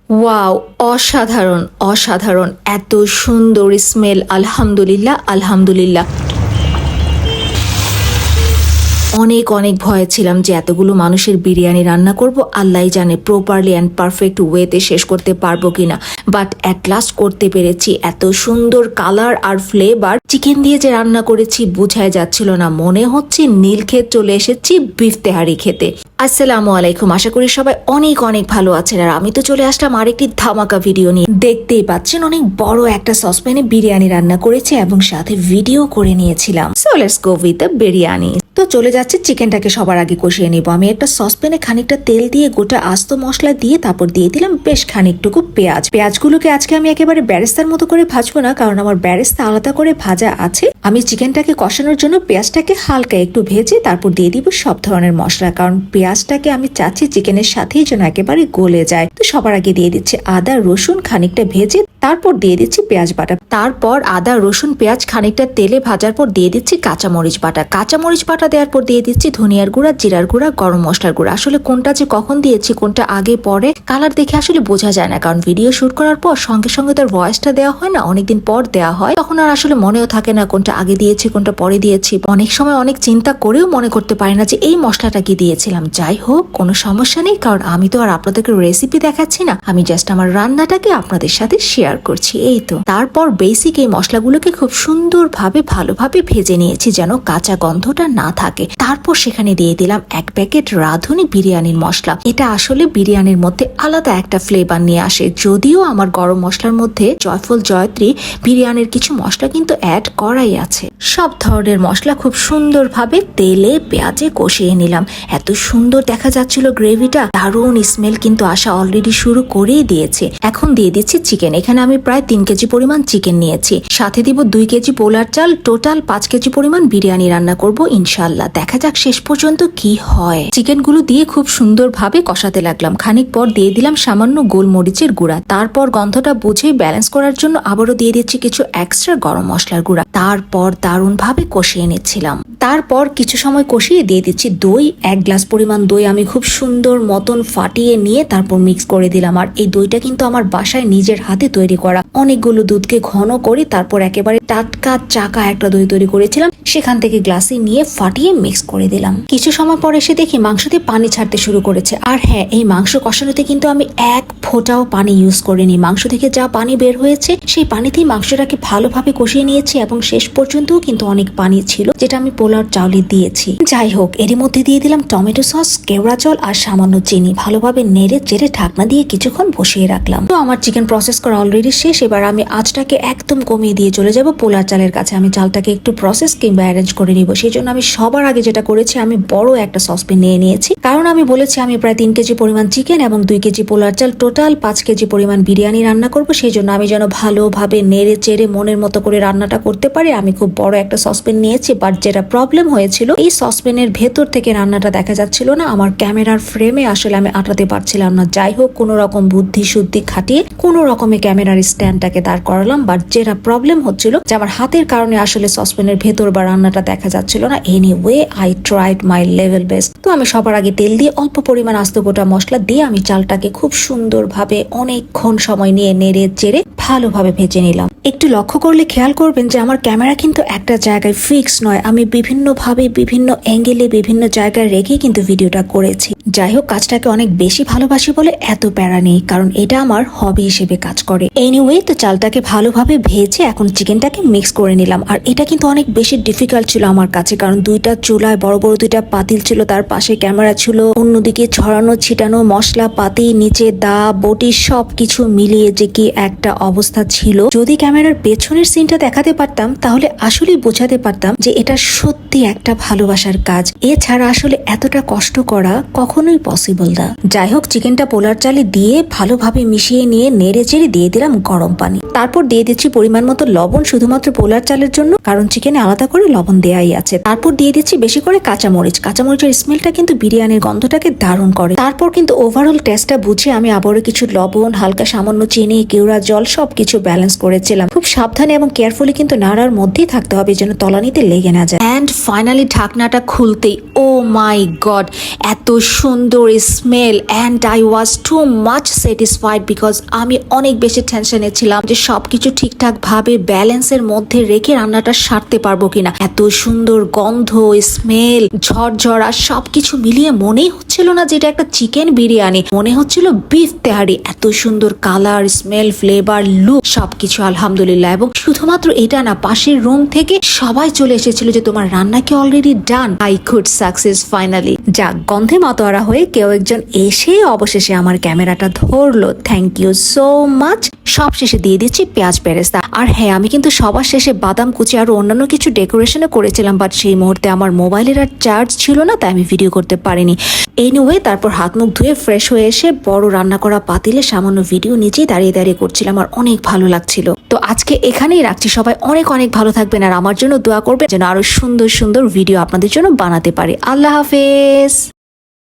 Wow, অসাধারণ অসাধারণ, এত সুন্দর স্মেল। আলহামদুলিল্লাহ আলহামদুলিল্লাহ। অনেক অনেক ভয়ে ছিলাম যে এতগুলো মানুষের বিরিয়ানি রান্না করব, আল্লাহই জানে প্রপারলি অ্যান্ড পারফেক্ট ওয়েতে শেষ করতে পারবো কিনা, বাট অ্যাট লাস্ট করতে পেরেছি। এত সুন্দর কালার আর ফ্লেভার, চিকেন দিয়ে যে রান্না করেছি বোঝাই যাচ্ছিল না, মনে হচ্ছে নীলক্ষেত চলে এসেছি বিফ তেহারি খেতে। আসসালামু আলাইকুম, আশা করি সবাই অনেক অনেক ভালো আছেন। আর আমি তো চলে আসলাম আরেকটি ধামাকা ভিডিও নিয়ে। দেখতেই পাচ্ছেন অনেক বড় একটা সসপ্যানে বিরিয়ানি রান্না করেছি এবং সাথে ভিডিও করে নিয়েছিলাম। So let's go with the biryani. তো চলে যাচ্ছে চিকেনটাকে সবার আগে কষিয়ে নিব। আমি একটা সসপ্যানে খানিকটা তেল দিয়ে গোটা আস্ত মশলা দিয়ে তারপর দিয়ে দিলাম বেশ খানিকটুকু পেঁয়াজ। পেঁয়াজগুলোকে আজকে আমি একেবারে বেরেস্তার মতো করে ভাজবো না, কারণ আমার বেরেস্তা আলাদা করে ভাজা আছে। আমি চিকেনটাকে কষানোর জন্য পেঁয়াজটাকে হালকা একটু ভেজে তারপর দিয়ে দিব সব ধরনের মশলা, কারণ পেঁয়াজটাকে আমি চাচ্ছি চিকেনের সাথেই যেন একেবারে গলে যায়। তো সবার আগে দিয়ে দিচ্ছি আদা রসুন খানিকটা ভেজে, তারপর দিয়ে দিচ্ছি পেঁয়াজ বাটা। তারপর আদা রসুন পেঁয়াজ খানিকটা তেলে ভাজার পর দিয়ে দিচ্ছি কাঁচামরিচ বাটা। কাঁচামরিচ বাটা দেওয়ার পর দিয়ে দিচ্ছি ধনিয়ার গুঁড়া, জিরার গুঁড়া, গরম মশলার গুঁড়া। আসলে কোনটা যে কখন দিয়েছি, কোনটা আগে পরে কালার দেখে আসলে বোঝা যায় না, কারণ ভিডিও শুট করার পর সঙ্গে সঙ্গে তার ভয়েসটা দেওয়া হয় না, অনেকদিন পর দেওয়া হয়, তখন আর আসলে মনেও থাকে না কোনটা আগে দিয়েছি কোনটা পরে দিয়েছি। অনেক সময় অনেক চিন্তা করেও মনে করতে পারি না যে এই মশলাটা কি দিয়েছিলাম। যাই হোক, কোনো সমস্যা নেই, কারণ আমি তো আর আপনাদেরকে রেসিপি দেখাচ্ছি না, আমি জাস্ট আমার রান্নাটাকে আপনাদের সাথে শেয়ার করছি। এই তো তারপর বেসিক এই মশলাগুলোকে খুব সুন্দরভাবে ভালোভাবে ভেজে নিয়েছি যেন কাঁচা গন্ধটা না থাকে। তারপর সেখানে দিয়ে দিলাম এক প্যাকেট রাঁধুনি বিরিয়ানির মশলা। এটা আসলে বিরিয়ানির মধ্যে আলাদা একটা ফ্লেভার নিয়ে আসে। যদিও আমার গরম মশলার মধ্যে জয়ফল জয়ত্রী বিরিয়ানির কিছু মশলা কিন্তু অ্যাড করাই আছে। সব ধরনের মশলা খুব সুন্দরভাবে তেলে পেঁয়াজে কষিয়ে নিলাম। এত সুন্দর দেখা যাচ্ছিল গ্রেভিটা, দারুণ স্মেল কিন্তু আসা অলরেডি শুরু করেই দিয়েছে। এখন দিয়ে দিচ্ছি চিকেন। এখানে আমি প্রায় 3 কেজি পরিমাণ চিকেন নিয়েছি, সাথে দিব 2 কেজি পোলার চাল। টোটাল 5 কেজি পরিমাণ বিরিয়ানি রান্না করব ইনশাল্লাহ। দেখা যাক শেষ পর্যন্ত কি হয়। চিকেনগুলো দিয়ে খুব সুন্দরভাবে কষাতে লাগলাম। খানিক পর দিয়ে দিলাম সামান্য গোলমরিচের গুঁড়া। তারপর গন্ধটা বুঝে ব্যালেন্স করার জন্য আবারও দিয়ে দিচ্ছি কিছু এক্সট্রা গরম মশলার গুঁড়া। তারপর দারুণভাবে কষিয়ে নিচ্ছিলাম। তারপর কিছু সময় কষিয়ে দিয়ে দিচ্ছি দই। 1 গ্লাস পরিমাণ দই আমি খুব সুন্দর মতন ফাটিয়ে নিয়ে তারপর মিক্স করে দিলাম। আর এই দইটা কিন্তু আমার বাসায় নিজের হাতে তৈরি করা। অনেকগুলো দুধকে ঘন করে তারপর একেবারে টাটকা চাকা একটা দই তৈরি করেছিলাম, সেখান থেকে গ্লাসে নিয়ে ফাটিয়ে মিক্স করে দিলাম। কিছু সময় পর এসে দেখি মাংস দিয়ে পানি ছাড়তে শুরু করেছে। আর হ্যাঁ, এই মাংস কষানোতে কিন্তু আমি 1 ফোঁটাও পানি ইউজ করিনি। মাংস থেকে যা পানি বের হয়েছে সেই পানিতেই মাংসটাকে ভালোভাবে কষিয়ে নিয়েছি এবং শেষ পর্যন্তও কিন্তু অনেক পানি ছিল, যেটা আমি পোলার চাউলে দিয়েছি। যাই হোক, এরই মধ্যে দিয়ে দিলাম টমেটো সস, কেওড়া জল আর সামান্য চিনি। ভালোভাবে নেড়ে চেড়ে ঢাকনা দিয়ে কিছুক্ষণ বসিয়ে রাখলাম। তো আমার চিকেন প্রসেস করা অলরেডি শেষ। এবার আমি আঁচটাকে একদম কমিয়ে দিয়ে চলে যাব পোলার চালের কাছে। আমি চালটাকে একটু প্রসেস কিংবা অ্যারেঞ্জ করে নিব। সেই জন্য আমি সবার আগে যেটা করেছি, আমি বড় একটা সসপ্যান নিয়ে নিয়েছি, কারণ আমি বলেছি আমি প্রায় 3 কেজি পরিমাণ চিকেন এবং 2 কেজি পোলার চাল, টোটাল 5 কেজি পরিমাণ বিরিয়ানি রান্না করব। সেই জন্য আমি যেন ভালোভাবে নেড়ে চেড়ে মনের মতো করে রান্নাটা করতে পারি, আমি খুব বড় একটা সসপ্যান নিয়েছি। বাট যেটা প্রবলেম হয়েছিল, এই সসপ্যানের ভেতর থেকে রান্নাটা দেখা যাচ্ছিল না। আমার ক্যামেরার ফ্রেমে আসলে আমি আটাতে পারছিলাম না। যাই হোক, কোনো রকম বুদ্ধি শুদ্ধি খাটিয়ে কোনো রকমে ক্যামেরার স্ট্যান্ডটাকে দাঁড় করালাম। বাট যেটা প্রবলেম হচ্ছিল যে আমার হাতের কারণে আসলে সসপ্যানের ভেতর বা রান্নাটা দেখা যাচ্ছিল না। Anyway, I tried my level best. তো আমি সবার আগে তেল দিয়ে অল্প পরিমাণ আস্ত গোটা মশলা দিয়ে আমি চালটাকে খুব সুন্দরভাবে অনেকক্ষণ সময় নিয়ে নেড়ে চেড়ে ভালোভাবে ভেজে নিলাম। একটু লক্ষ্য করলে খেয়াল করবেন যে আমার ক্যামেরা কিন্তু একটা জায়গায় ফিক্স নয়, আমি বিভিন্নভাবে বিভিন্ন অ্যাঙ্গেলে বিভিন্ন জায়গায় রেখে কিন্তু ভিডিওটা করেছি। যাই হোক, কাজটাকে অনেক বেশি ভালোবাসি বলে এত প্যারা নেই, কারণ এটা আমার হবি হিসেবে কাজ করে। এনিওয়ে, তো চালটাকে ভালোভাবে ভেজে এখন চিকেনটাকে মিক্স করে নিলাম। আর এটা কিন্তু অনেক বেশি ডিফিকাল্ট ছিল আমার কাছে, কারণ 2টা চুলায় বড় বড় 2টা পাতিল ছিল, তার পাশে ক্যামেরা ছিল, অন্যদিকে ছড়ানো ছিটানো মশলা পাতি, নিচে দা বটি সবকিছু মিলিয়ে যে কি একটা অবস্থা ছিল। যদি ক্যামেরার পেছনের সিনটা দেখাতে পারতাম তাহলে আসলেই বোঝাতে পারতাম যে এটা সত্যি একটা ভালোবাসার কাজ। এছাড়া আসলে এতটা কষ্ট করা কখনোই পসিবল না। যাই হোক, চিকেনটা পোলার চালে দিয়ে ভালোভাবে মিশিয়ে নিয়ে নেড়ে চেড়ে দিয়ে দিলাম গরম পানি। তারপর দিয়ে দিচ্ছি পরিমাণ মতো লবণ, শুধুমাত্র পোলার চালের জন্য, কারণ চিকেনে আলাদা করে লবণ দেয়াই আছে। তারপর দিয়ে দিচ্ছি বেশি করে কাঁচামরিচ। কাঁচামরিচের স্মেলটা কিন্তু বিরিয়ানির গন্ধটাকে দারুণ করে। তারপর কিন্তু ওভারঅল টেস্টটা বুঝে আমি আবারও কিছু লবণ, হালকা সামান্য চিনি, কেওড়া জল সবকিছু ব্যালেন্স করেছিলাম। খুব সাবধানে এবং কেয়ারফুলি কিন্তু নাড়ার মধ্যেই থাকতে হবে যেন তলানিতে লেগে না যায়। এন্ড ফাইনালি ঢাকনাটা খুলতেই ও মাই গড, এত সুন্দর smell and I was too much satisfied because আমি অনেক বেশি টেনশনে ছিলাম যে সবকিছু ঠিকঠাক ভাবে ব্যালেন্সের মধ্যে রেখে রান্নাটা সারতে পারবো কিনা। এত সুন্দর গন্ধ, স্মেল, ঝরঝরা সবকিছু মিলিয়ে মনেই হচ্ছিল না যে এটা একটা চিকেন বিরিয়ানি, মনে হচ্ছিল বিফ তেহারি। এত সুন্দর কালার, স্মেল, ফ্লেভার, লুক সবকিছু আলহামদুলিল্লাহ। এবং শুধুমাত্র এটা না, পাশের রুম থেকে সবাই চলে এসেছিল যে তোমার রান্না কি already done. I could success finally. যাক, গন্ধে মাতোয়ারা হয়ে কেউ একজন এসে অবশেষে আমার ক্যামেরাটা ধরলো। Thank you so much. সব শেষে দিয়ে দিচ্ছি পেঁয়াজ বেরেস্তা। আর হ্যাঁ, আমি কিন্তু সবার শেষে বাদাম কুচি আর অন্যান্য কিছু ডেকোরেশনও করেছিলাম, বাট সেই মুহূর্তে আমার মোবাইলের আর চার্জ ছিল না, তাই আমি ভিডিও করতে পারিনি। এনিওয়ে, তারপর হাত মুখ ধুয়ে ফ্রেশ হয়ে এসে বড় রান্না করা পাতিলে সামান্য ভিডিও নিজেই দাঁড়িয়ে দাঁড়িয়ে করছিলাম, আর অনেক ভালো লাগছিল। তো আজকে এখানেই রাখছি। সবাই অনেক অনেক ভালো থাকবেন আর আমার জন্য দোয়া করবেন যেন আরো সুন্দর সুন্দর ভিডিও আপনাদের জন্য বানাতে পারি। আল্লাহ হাফেজ।